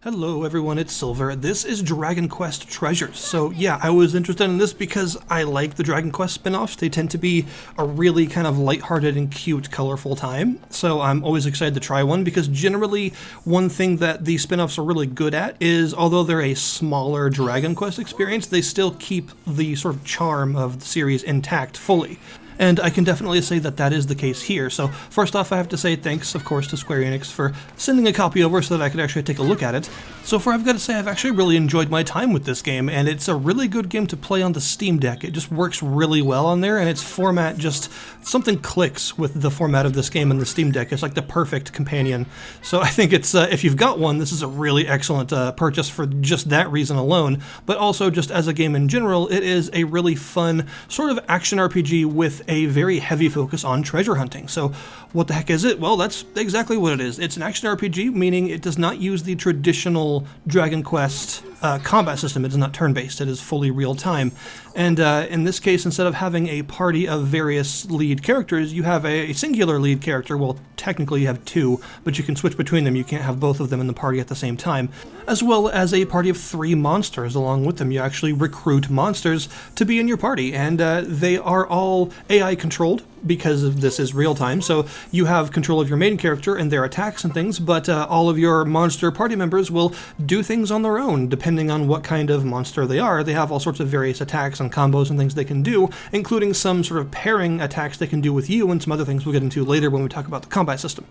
Hello everyone, it's Silver. This is Dragon Quest Treasures. So yeah, I was interested in this because I like the Dragon Quest spin-offs. They tend to be a really kind of lighthearted and cute, colorful time. So I'm always excited to try one because generally one thing that the spin-offs are really good at is, although they're a smaller Dragon Quest experience, they still keep the sort of charm of the series intact fully. And I can definitely say that that is the case here. So first off, I have to say thanks, of course, to Square Enix for sending a copy over so that I could actually take a look at it. So far, I've got to say I've actually really enjoyed my time with this game, and it's a really good game to play on the Steam Deck. It just works really well on there, and its format just, something clicks with the format of this game and the Steam Deck. It's like the perfect companion. So I think it's, if you've got one, this is a really excellent purchase for just that reason alone, but also just as a game in general, it is a really fun sort of action RPG with a very heavy focus on treasure hunting. So what the heck is it? Well, that's exactly what it is. It's an action RPG, meaning it does not use the traditional Dragon Quest combat system. It is not turn-based. It is fully real-time. And in this case, instead of having a party of various lead characters, you have a singular lead character. Well, technically you have two, but you can switch between them. You can't have both of them in the party at the same time. As well as a party of 3 monsters along with them. You actually recruit monsters to be in your party, and they are all AI controlled because this is real time. So you have control of your main character and their attacks and things, but all of your monster party members will do things on their own depending on what kind of monster they are. They have all sorts of various attacks and combos and things they can do, including some sort of pairing attacks they can do with you and some other things we'll get into later when we talk about the combat system.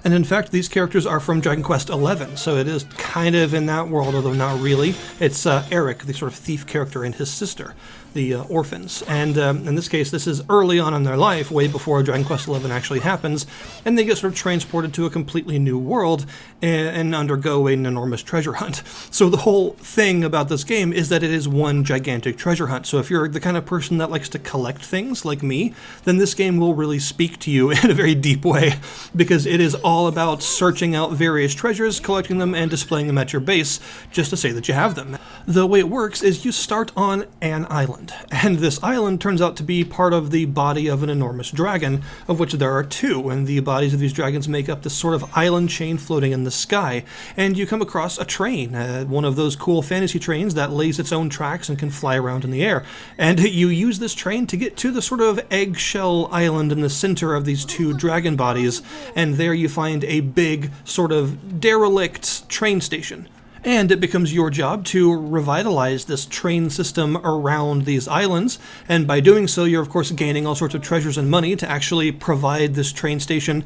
And in fact, these characters are from Dragon Quest XI, so it is kind of in that world, although not really. It's Eric, the sort of thief character, and his sister, the orphans. And in this case, this is early on in their life, way before Dragon Quest XI actually happens, and they get sort of transported to a completely new world and undergo an enormous treasure hunt. So the whole thing about this game is that it is one gigantic treasure hunt. So if you're the kind of person that likes to collect things, like me, then this game will really speak to you in a very deep way, because it is all about searching out various treasures, collecting them, and displaying them at your base, just to say that you have them. The way it works is you start on an island, and this island turns out to be part of the body of an enormous dragon, of which there are 2, and the bodies of these dragons make up this sort of island chain floating in the sky. And you come across a train, one of those cool fantasy trains that lays its own tracks and can fly around in the air. And you use this train to get to the sort of eggshell island in the center of these 2 dragon bodies, and there you find a big sort of derelict train station. And it becomes your job to revitalize this train system around these islands, and by doing so you're of course gaining all sorts of treasures and money to actually provide this train station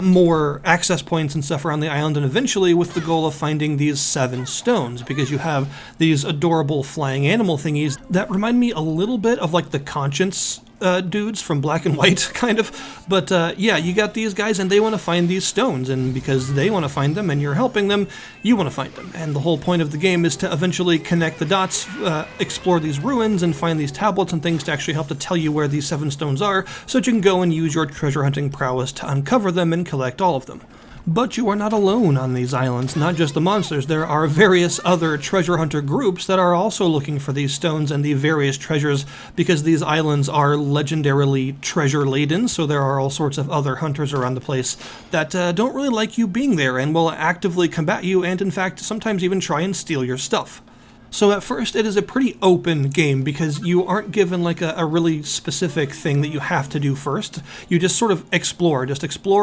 more access points and stuff around the island, and eventually with the goal of finding these 7 stones, because you have these adorable flying animal thingies that remind me a little bit of like the Conscience dudes from Black and White, kind of. But yeah, you got these guys and they want to find these stones, and because they want to find them and you're helping them, you want to find them. And the whole point of the game is to eventually connect the dots, explore these ruins and find these tablets and things to actually help to tell you where these 7 stones are, so that you can go and use your treasure hunting prowess to uncover them and collect all of them. But you are not alone on these islands, not just the monsters. There are various other treasure hunter groups that are also looking for these stones and the various treasures, because these islands are legendarily treasure-laden, so there are all sorts of other hunters around the place that don't really like you being there and will actively combat you and, in fact, sometimes even try and steal your stuff. So at first it is a pretty open game because you aren't given like a really specific thing that you have to do first. You just sort of explore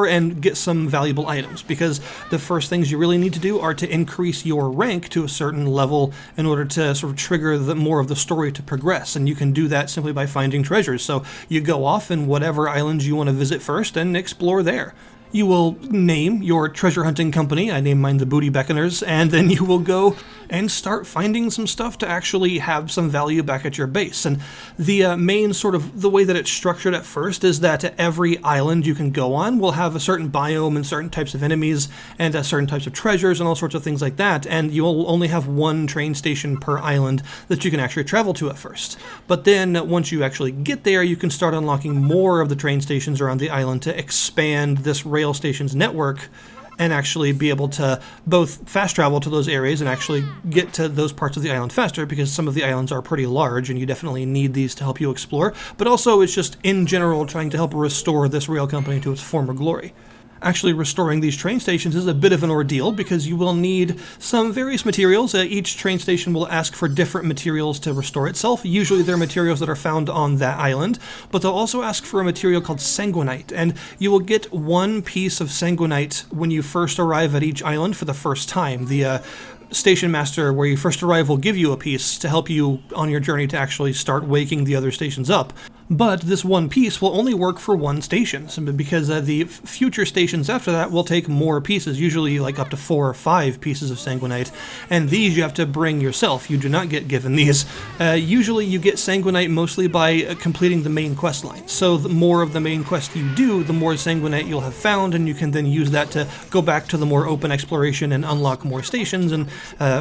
and get some valuable items, because the first things you really need to do are to increase your rank to a certain level in order to sort of trigger more of the story to progress, and you can do that simply by finding treasures. So you go off in whatever islands you want to visit first and explore there. You will name your treasure hunting company. I named mine the Booty Beckoners, and then you will go and start finding some stuff to actually have some value back at your base. And the main sort of, the way that it's structured at first is that every island you can go on will have a certain biome and certain types of enemies and certain types of treasures and all sorts of things like that, and you'll only have 1 train station per island that you can actually travel to at first. But then once you actually get there, you can start unlocking more of the train stations around the island to expand this rail stations network and actually be able to both fast travel to those areas and actually get to those parts of the island faster, because some of the islands are pretty large and you definitely need these to help you explore, but also it's just in general trying to help restore this rail company to its former glory. Actually restoring these train stations is a bit of an ordeal because you will need some various materials. Each train station will ask for different materials to restore itself. Usually they're materials that are found on that island, but they'll also ask for a material called sanguinite, and you will get one piece of sanguinite when you first arrive at each island for the first time. The station master where you first arrive will give you a piece to help you on your journey to actually start waking the other stations up. But this one piece will only work for one station, because the future stations after that will take more pieces, usually like up to 4 or 5 pieces of sanguinite, and these you have to bring yourself. You do not get given these. Usually you get sanguinite mostly by completing the main quest line. So the more of the main quest you do, the more sanguinite you'll have found, and you can then use that to go back to the more open exploration and unlock more stations and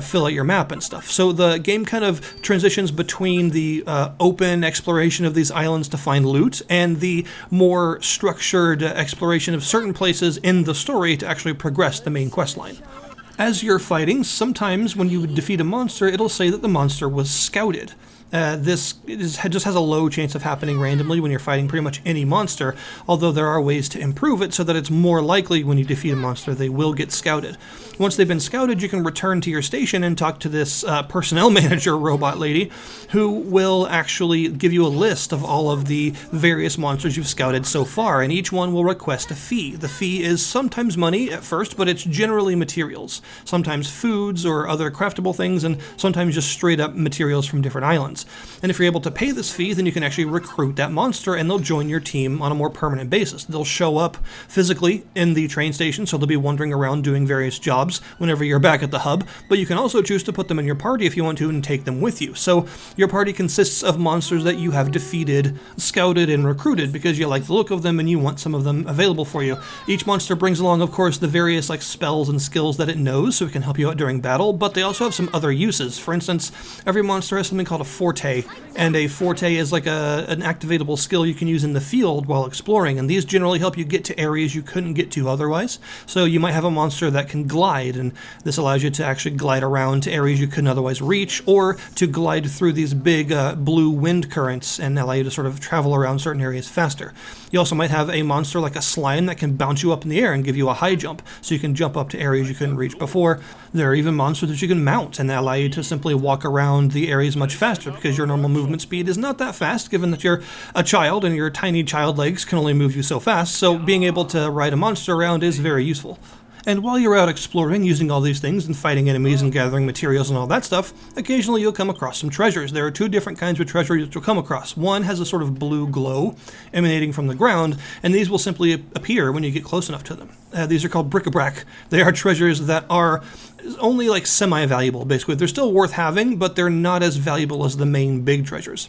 fill out your map and stuff. So the game kind of transitions between the open exploration of these islands to find loot and the more structured exploration of certain places in the story to actually progress the main quest line. As you're fighting, sometimes when you defeat a monster, it'll say that the monster was scouted. This just has a low chance of happening randomly when you're fighting pretty much any monster, although there are ways to improve it so that it's more likely when you defeat a monster they will get scouted. Once they've been scouted, you can return to your station and talk to this personnel manager robot lady, who will actually give you a list of all of the various monsters you've scouted so far, and each one will request a fee. The fee is sometimes money at first, but it's generally materials, sometimes foods or other craftable things, and sometimes just straight up materials from different islands. And if you're able to pay this fee, then you can actually recruit that monster and they'll join your team on a more permanent basis. They'll show up physically in the train station, so they'll be wandering around doing various jobs whenever you're back at the hub, but you can also choose to put them in your party if you want to and take them with you. So your party consists of monsters that you have defeated, scouted, and recruited because you like the look of them and you want some of them available for you. Each monster brings along, of course, the various spells and skills that it knows, so it can help you out during battle, but they also have some other uses. For instance, every monster has something called a forte, and a forte is like an activatable skill you can use in the field while exploring, and these generally help you get to areas you couldn't get to otherwise. So you might have a monster that can glide, and this allows you to actually glide around to areas you couldn't otherwise reach, or to glide through these big blue wind currents and allow you to sort of travel around certain areas faster. You also might have a monster like a slime that can bounce you up in the air and give you a high jump, so you can jump up to areas you couldn't reach before. There are even monsters that you can mount, and they allow you to simply walk around the areas much faster because your normal movement speed is not that fast, given that you're a child and your tiny child legs can only move you so fast, so being able to ride a monster around is very useful. And while you're out exploring, using all these things and fighting enemies and gathering materials and all that stuff, occasionally you'll come across some treasures. There are 2 different kinds of treasures you'll come across. One has a sort of blue glow emanating from the ground, and these will simply appear when you get close enough to them. These are called bric-a-brac. They are treasures that are only semi-valuable, basically. They're still worth having, but they're not as valuable as the main big treasures.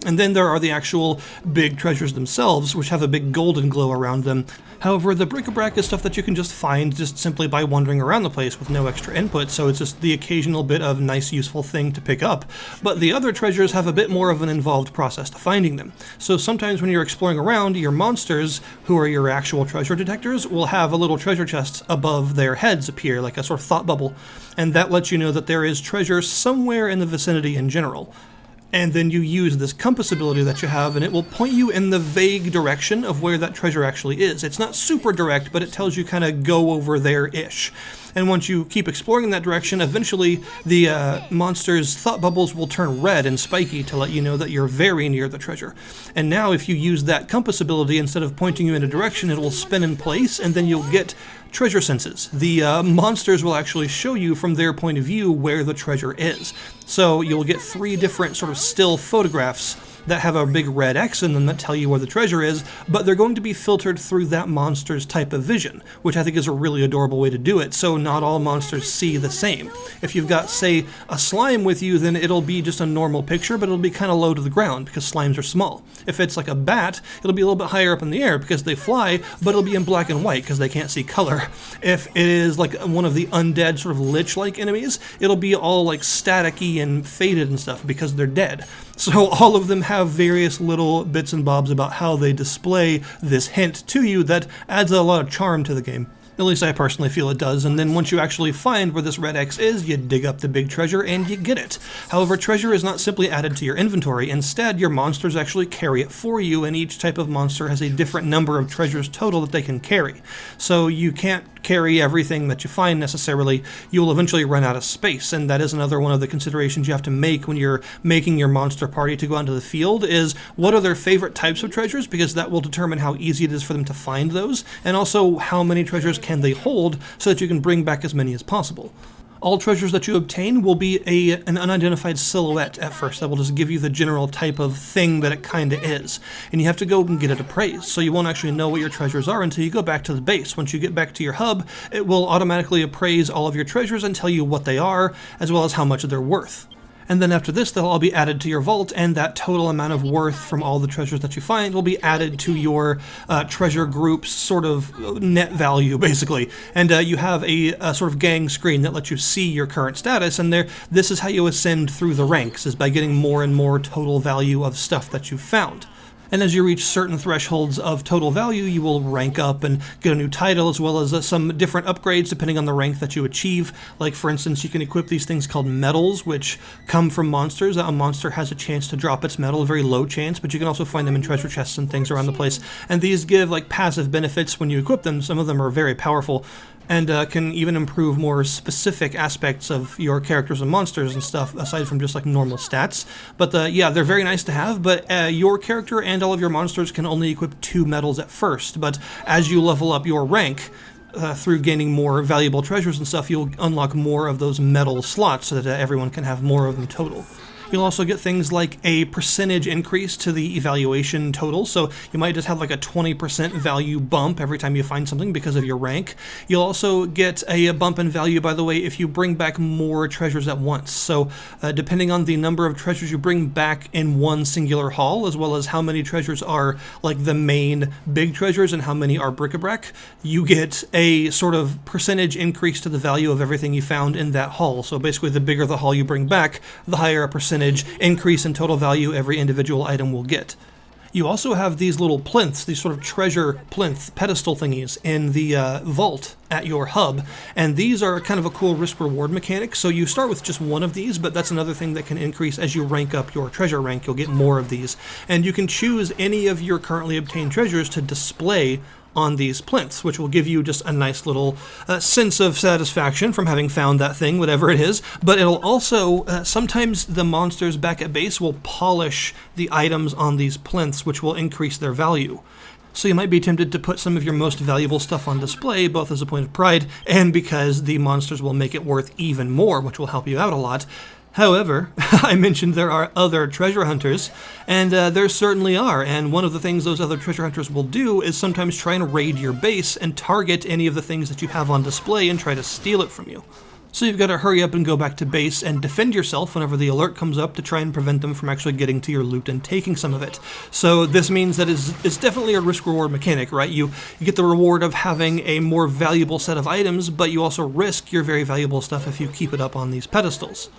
And then there are the actual big treasures themselves, which have a big golden glow around them. However, the bric-a-brac is stuff that you can just find just simply by wandering around the place with no extra input, so it's just the occasional bit of nice, useful thing to pick up. But the other treasures have a bit more of an involved process to finding them. So sometimes when you're exploring around, your monsters, who are your actual treasure detectors, will have a little treasure chest above their heads appear, like a sort of thought bubble, and that lets you know that there is treasure somewhere in the vicinity in general. And then you use this compass ability that you have, and it will point you in the vague direction of where that treasure actually is. It's not super direct, but it tells you kind of go over there-ish. And once you keep exploring in that direction, eventually the monster's thought bubbles will turn red and spiky to let you know that you're very near the treasure. And now if you use that compass ability, instead of pointing you in a direction, it will spin in place, and then you'll get treasure senses. The monsters will actually show you from their point of view where the treasure is. So you'll get 3 different sort of still photographs that have a big red X in them that tell you where the treasure is, but they're going to be filtered through that monster's type of vision, which I think is a really adorable way to do it, so not all monsters see the same. If you've got, say, a slime with you, then it'll be just a normal picture, but it'll be kind of low to the ground because slimes are small. If it's like a bat, it'll be a little bit higher up in the air because they fly, but it'll be in black and white because they can't see color. If it is like one of the undead sort of lich-like enemies, it'll be all like staticky and faded and stuff because they're dead. So all of them have various little bits and bobs about how they display this hint to you that adds a lot of charm to the game. At least I personally feel it does, and then once you actually find where this red X is, you dig up the big treasure and you get it. However, treasure is not simply added to your inventory. Instead, your monsters actually carry it for you, and each type of monster has a different number of treasures total that they can carry. So you can't carry everything that you find necessarily. You will eventually run out of space, and that is another one of the considerations you have to make when you're making your monster party to go onto the field is what are their favorite types of treasures, because that will determine how easy it is for them to find those, and also how many treasures can they hold so that you can bring back as many as possible. All treasures that you obtain will be an unidentified silhouette at first. That will just give you the general type of thing that it kind of is. And you have to go and get it appraised, so you won't actually know what your treasures are until you go back to the base. Once you get back to your hub, it will automatically appraise all of your treasures and tell you what they are, as well as how much they're worth. And then after this, they'll all be added to your vault, and that total amount of worth from all the treasures that you find will be added to your treasure group's sort of net value, basically. And you have a sort of gang screen that lets you see your current status, and this is how you ascend through the ranks, is by getting more and more total value of stuff that you've found. And as you reach certain thresholds of total value, you will rank up and get a new title, as well as some different upgrades depending on the rank that you achieve. Like, for instance, you can equip these things called medals, which come from monsters. A monster has a chance to drop its medal, a very low chance, but you can also find them in treasure chests and things around the place. And these give, like, passive benefits when you equip them. Some of them are very powerful, and can even improve more specific aspects of your characters and monsters and stuff, aside from just like normal stats. But yeah, they're very nice to have, but your character and all of your monsters can only equip 2 medals at first, but as you level up your rank, through gaining more valuable treasures and stuff, you'll unlock more of those medal slots so that everyone can have more of them total. You'll also get things like a percentage increase to the evaluation total, so you might just have like a 20% value bump every time you find something because of your rank. You'll also get a bump in value, by the way, if you bring back more treasures at once. So depending on the number of treasures you bring back in one singular haul, as well as how many treasures are like the main big treasures and how many are bric-a-brac, you get a sort of percentage increase to the value of everything you found in that haul. So basically, the bigger the haul you bring back, the higher a percentage increase in total value every individual item will get. You also have these little plinths, these sort of treasure plinth pedestal thingies in the vault at your hub, and these are kind of a cool risk-reward mechanic. So you start with just one of these, but that's another thing that can increase as you rank up your treasure rank. You'll get more of these, and you can choose any of your currently obtained treasures to display on these plinths, which will give you just a nice little sense of satisfaction from having found that thing, whatever it is. But it'll also, sometimes the monsters back at base will polish the items on these plinths, which will increase their value. So you might be tempted to put some of your most valuable stuff on display, both as a point of pride and because the monsters will make it worth even more, which will help you out a lot. However, I mentioned there are other treasure hunters, and there certainly are, and one of the things those other treasure hunters will do is sometimes try and raid your base and target any of the things that you have on display and try to steal it from you. So you've got to hurry up and go back to base and defend yourself whenever the alert comes up to try and prevent them from actually getting to your loot and taking some of it. So this means that it's definitely a risk-reward mechanic, right? You get the reward of having a more valuable set of items, but you also risk your very valuable stuff if you keep it up on these pedestals.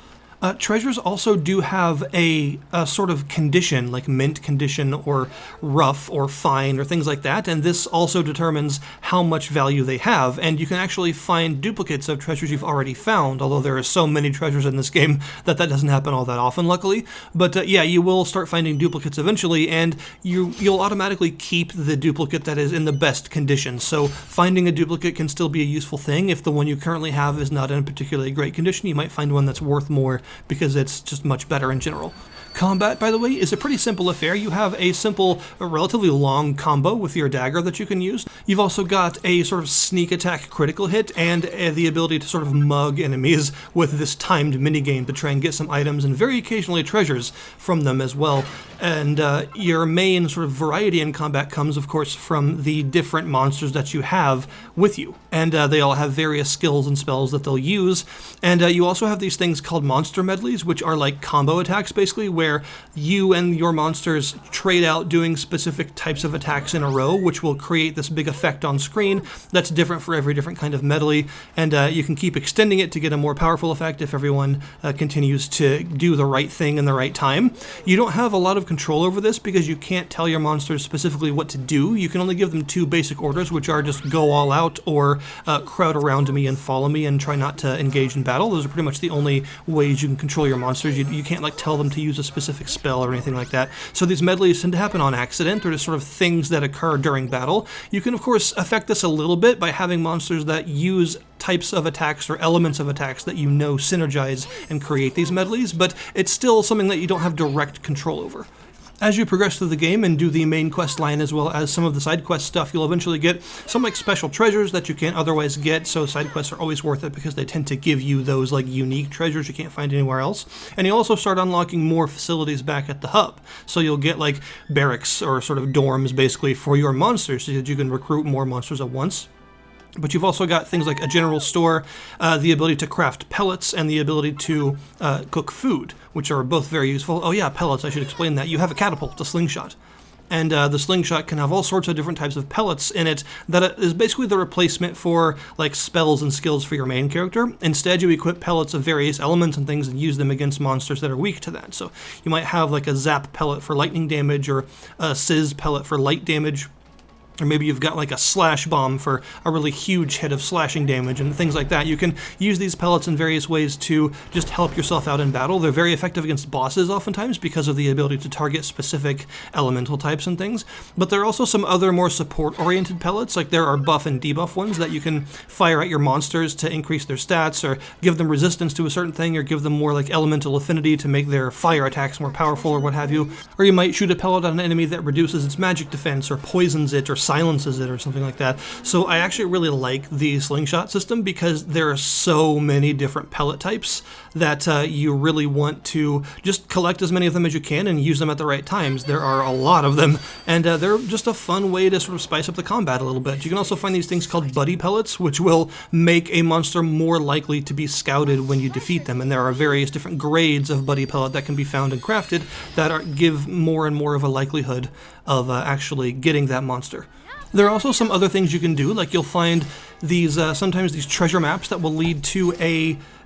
Treasures also do have a sort of condition, like mint condition or rough or fine or things like that, and this also determines how much value they have, and you can actually find duplicates of treasures you've already found, although there are so many treasures in this game that doesn't happen all that often, luckily. But yeah, you will start finding duplicates eventually, and you'll automatically keep the duplicate that is in the best condition. So finding a duplicate can still be a useful thing. If the one you currently have is not in a particularly great condition, you might find one that's worth more because it's just much better in general. Combat, by the way, is a pretty simple affair. You have a simple, relatively long combo with your dagger that you can use. You've also got a sort of sneak attack critical hit and the ability to sort of mug enemies with this timed minigame to try and get some items and very occasionally treasures from them as well. And your main sort of variety in combat comes, of course, from the different monsters that you have with you. And they all have various skills and spells that they'll use. And you also have these things called monster medleys, which are like combo attacks, basically, where where you and your monsters trade out doing specific types of attacks in a row, which will create this big effect on screen that's different for every different kind of medley, and you can keep extending it to get a more powerful effect if everyone continues to do the right thing in the right time. You don't have a lot of control over this because you can't tell your monsters specifically what to do. You can only give them two basic orders, which are just go all out or crowd around me and follow me and try not to engage in battle. Those are pretty much the only ways you can control your monsters. You can't like tell them to use a specific spell or anything like that. So these medleys tend to happen on accident or just sort of things that occur during battle. You can of course affect this a little bit by having monsters that use types of attacks or elements of attacks that you know synergize and create these medleys, but it's still something that you don't have direct control over. As you progress through the game and do the main quest line as well as some of the side quest stuff, you'll eventually get some like special treasures that you can't otherwise get, so side quests are always worth it because they tend to give you those like unique treasures you can't find anywhere else. And you also start unlocking more facilities back at the hub, so you'll get like barracks or sort of dorms basically for your monsters so that you can recruit more monsters at once. But you've also got things like a general store, the ability to craft pellets, and the ability to cook food, which are both very useful. Oh yeah, pellets, I should explain that. You have a catapult, a slingshot. And the slingshot can have all sorts of different types of pellets in it that is basically the replacement for like spells and skills for your main character. Instead, you equip pellets of various elements and things and use them against monsters that are weak to that. So you might have like a zap pellet for lightning damage or a sizz pellet for light damage. Or maybe you've got like a slash bomb for a really huge hit of slashing damage and things like that. You can use these pellets in various ways to just help yourself out in battle. They're very effective against bosses oftentimes because of the ability to target specific elemental types and things. But there are also some other more support-oriented pellets, like there are buff and debuff ones that you can fire at your monsters to increase their stats or give them resistance to a certain thing or give them more like elemental affinity to make their fire attacks more powerful or what have you. Or you might shoot a pellet at an enemy that reduces its magic defense or poisons it or silences it or something like that. So I actually really like the slingshot system because there are so many different pellet types that you really want to just collect as many of them as you can and use them at the right times. There are a lot of them, and they're just a fun way to sort of spice up the combat a little bit. You can also find these things called buddy pellets, which will make a monster more likely to be scouted when you defeat them, and there are various different grades of buddy pellet that can be found and crafted that give more and more of a likelihood of actually getting that monster. There are also some other things you can do, like you'll find these sometimes these treasure maps that will lead to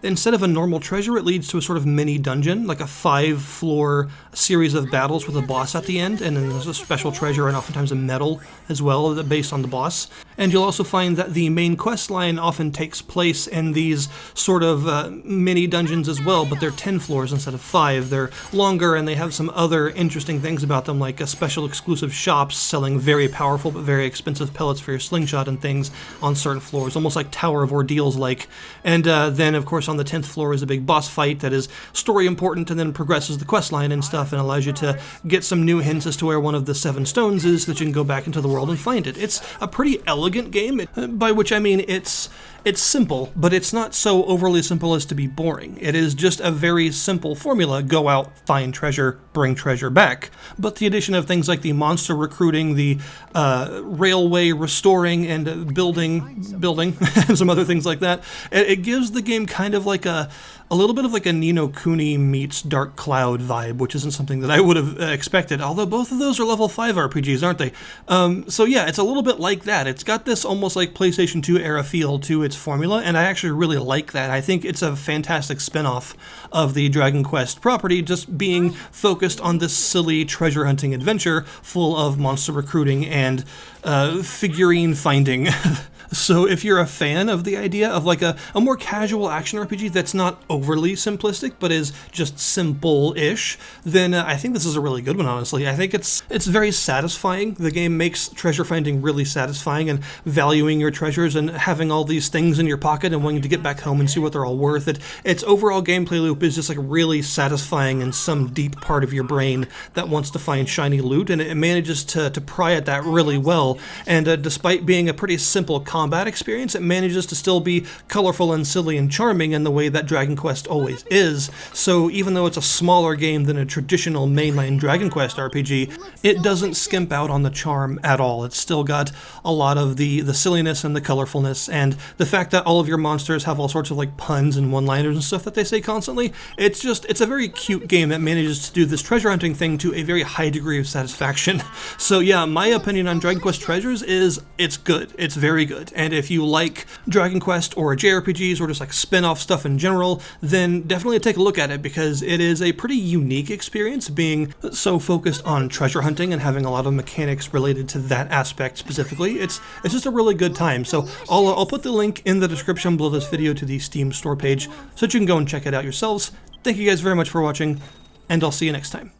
instead of a normal treasure, it leads to a sort of mini dungeon, like a 5-floor series of battles with a boss at the end, and then there's a special treasure and oftentimes a medal as well based on the boss. And you'll also find that the main quest line often takes place in these sort of mini dungeons as well, but they're 10 floors instead of 5. They're longer and they have some other interesting things about them, like a special exclusive shops selling very powerful but very expensive pellets for your slingshot and things on certain floors, almost like Tower of Ordeals like. And then of course on the 10th floor is a big boss fight that is story important and then progresses the quest line and stuff and allows you to get some new hints as to where one of the 7 stones is so that you can go back into the world and find it. It's a pretty elegant game, by which I mean it's simple, but it's not so overly simple as to be boring. It is just a very simple formula: go out, find treasure, bring treasure back. But the addition of things like the monster recruiting, the railway restoring, and building, and some other things like that, it gives the game kind of like a little bit of like a Ni no Kuni meets Dark Cloud vibe, which isn't something that I would have expected, although both of those are level 5 RPGs, aren't they? So yeah, it's a little bit like that. It's got this almost like PlayStation 2 era feel to its formula, and I actually really like that. I think it's a fantastic spin-off of the Dragon Quest property, just being focused on this silly treasure hunting adventure full of monster recruiting and figurine finding. So if you're a fan of the idea of like a more casual action RPG that's not overly simplistic but is just simple-ish, then I think this is a really good one, honestly. I think it's very satisfying. The game makes treasure finding really satisfying, and valuing your treasures and having all these things in your pocket and wanting to get back home and see what they're all worth. Its overall gameplay loop is just like really satisfying in some deep part of your brain that wants to find shiny loot, and it manages to pry at that really well. And despite being a pretty simple concept, combat experience, it manages to still be colorful and silly and charming in the way that Dragon Quest always is. So even though it's a smaller game than a traditional mainline Dragon Quest RPG, it doesn't skimp out on the charm at all. It's still got a lot of the silliness and the colorfulness, and the fact that all of your monsters have all sorts of like puns and one-liners and stuff that they say constantly. It's a very cute game that manages to do this treasure hunting thing to a very high degree of satisfaction. So yeah, my opinion on Dragon Quest Treasures is it's good. It's very good. And if you like Dragon Quest or JRPGs or just like spin-off stuff in general, then definitely take a look at it, because it is a pretty unique experience being so focused on treasure hunting and having a lot of mechanics related to that aspect specifically. It's just a really good time. So I'll put the link in the description below this video to the Steam store page so that you can go and check it out yourselves. Thank you guys very much for watching, and I'll see you next time.